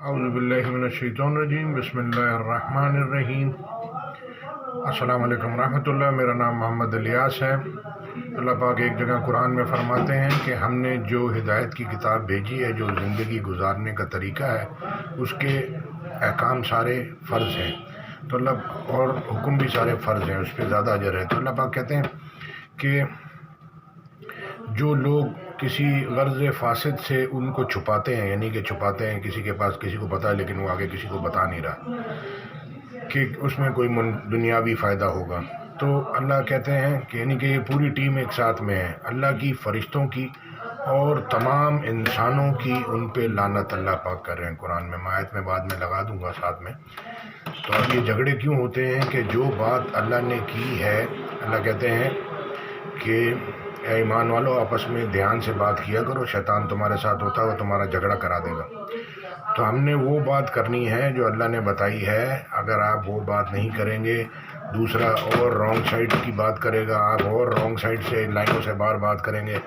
اعوذ باللہ من الشیطان الرجیم، بسم اللہ الرحمن الرحیم۔ السلام علیکم ورحمۃ اللہ۔ میرا نام محمد الیاس ہے۔ اللہ پاک ایک جگہ قرآن میں فرماتے ہیں کہ ہم نے جو ہدایت کی کتاب بھیجی ہے، جو زندگی گزارنے کا طریقہ ہے، اس کے احکام سارے فرض ہیں، تو اللہ اور حکم بھی سارے فرض ہیں، اس پہ زیادہ اجر ہے۔ تو اللہ پاک کہتے ہیں کہ جو لوگ کسی غرض فاسد سے ان کو چھپاتے ہیں، یعنی کہ چھپاتے ہیں، کسی کے پاس کسی کو پتہ ہے لیکن وہ آگے کسی کو بتا نہیں رہا کہ اس میں کوئی دنیاوی فائدہ ہوگا، تو اللہ کہتے ہیں کہ یعنی کہ یہ پوری ٹیم ایک ساتھ میں ہے، اللہ کی، فرشتوں کی اور تمام انسانوں کی ان پہ لعنت اللہ پاک کر رہے ہیں قرآن میں۔ میں آیت میں بعد میں لگا دوں گا ساتھ میں۔ تو اب یہ جھگڑے کیوں ہوتے ہیں کہ جو بات اللہ نے کی ہے، اللہ کہتے ہیں کہ اے ایمان والو، آپس میں دھیان سے بات کیا کرو، شیطان تمہارے ساتھ ہوتا ہے، وہ تمہارا جھگڑا کرا دے گا۔ تو ہم نے وہ بات کرنی ہے جو اللہ نے بتائی ہے۔ اگر آپ وہ بات نہیں کریں گے، دوسرا اور رانگ سائڈ کی بات کرے گا، آپ اور رانگ سائڈ سے لائنوں سے باہر بات کریں گے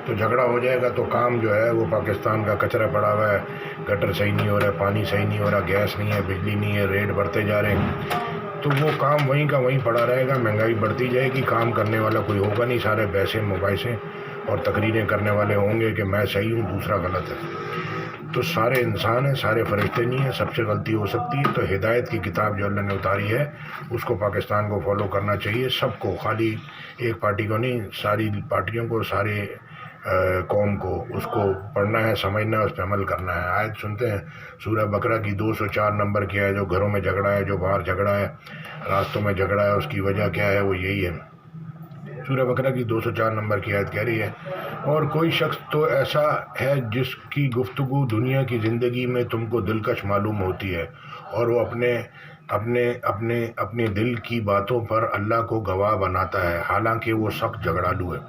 تو جھگڑا ہو جائے گا۔ تو کام جو ہے وہ پاکستان کا کچرا پڑا ہوا ہے، گٹر صحیح نہیں ہو رہا ہے، پانی صحیح نہیں ہو رہا، گیس نہیں ہے، بجلی نہیں ہے، ریٹ بڑھتے جا رہے ہیں، تو وہ کام وہیں کا وہیں پڑا رہے گا، مہنگائی بڑھتی جائے گی، کام کرنے والا کوئی ہوگا نہیں، سارے بحثیں مباحثیں اور تقریریں کرنے والے ہوں گے کہ میں صحیح ہوں، دوسرا غلط ہے۔ تو سارے انسان ہیں، سارے فرشتے نہیں ہیں، سب سے غلطی ہو سکتی ہے۔ تو ہدایت کی کتاب جو اللہ نے اتاری ہے اس کو پاکستان کو فالو کرنا چاہیے، سب کو، خالی ایک پارٹی کو نہیں، ساری پارٹیوں کو، سارے قوم کو اس کو پڑھنا ہے، سمجھنا ہے، اس پہ عمل کرنا ہے۔ آیت سنتے ہیں سورہ بقرہ کی 204 نمبر کی ہے، جو گھروں میں جھگڑا ہے، جو باہر جھگڑا ہے، راستوں میں جھگڑا ہے، اس کی وجہ کیا ہے؟ وہ یہی ہے۔ سورہ بقرہ کی 204 نمبر کی آیت کہہ رہی ہے، اور کوئی شخص تو ایسا ہے جس کی گفتگو دنیا کی زندگی میں تم کو دلکش معلوم ہوتی ہے، اور وہ اپنے دل کی باتوں پر اللہ کو گواہ بناتا ہے، حالانکہ وہ سخت جھگڑالو ہے۔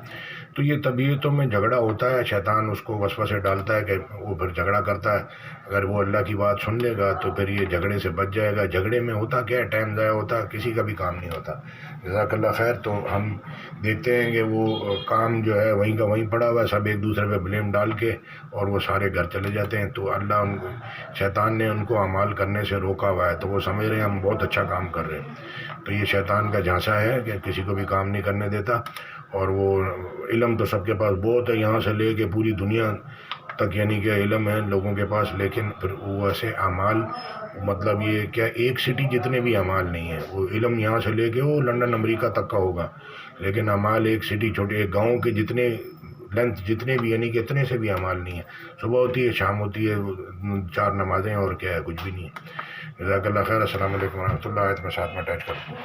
تو یہ طبیعتوں میں جھگڑا ہوتا ہے، شیطان اس کو وسوسے ڈالتا ہے کہ وہ پھر جھگڑا کرتا ہے۔ اگر وہ اللہ کی بات سن لے گا تو پھر یہ جھگڑے سے بچ جائے گا۔ جھگڑے میں ہوتا کیا ہے؟ ٹائم ضائع ہوتا ہے، کسی کا بھی کام نہیں ہوتا۔ جزاک اللہ خیر۔ تو ہم دیکھتے ہیں کہ وہ کام جو ہے وہیں کا وہیں پڑا ہوا ہے، سب ایک دوسرے پہ بلیم ڈال کے اور وہ سارے گھر چلے جاتے ہیں۔ تو اللہ شیطان نے ان کو اعمال کرنے سے روکا ہوا ہے، تو وہ سمجھ رہے ہیں ہم بہت اچھا کام کر رہے ہیں۔ تو یہ شیطان کا جھانسا ہے کہ کسی کو بھی کام نہیں کرنے دیتا، اور وہ علم تو سب کے پاس بہت ہے، یہاں سے لے کے پوری دنیا تک، یعنی کہ علم ہے لوگوں کے پاس، لیکن پھر وہ ایسے اعمال، مطلب یہ کیا ایک سٹی جتنے بھی اعمال نہیں ہیں، وہ علم یہاں سے لے کے وہ لندن امریکہ تک کا ہوگا، لیکن اعمال ایک سٹی، چھوٹے ایک گاؤں کے جتنے لینتھ جتنے بھی، یعنی کہ اتنے سے بھی اعمال نہیں ہیں۔ صبح ہوتی ہے، شام ہوتی ہے، 4 نمازیں، اور کیا ہے؟ کچھ بھی نہیں ہے۔ جزاک اللہ خیر۔ السلام علیکم ورحمۃ اللہ۔ آیت میں ساتھ میں اٹیچ کر دوں۔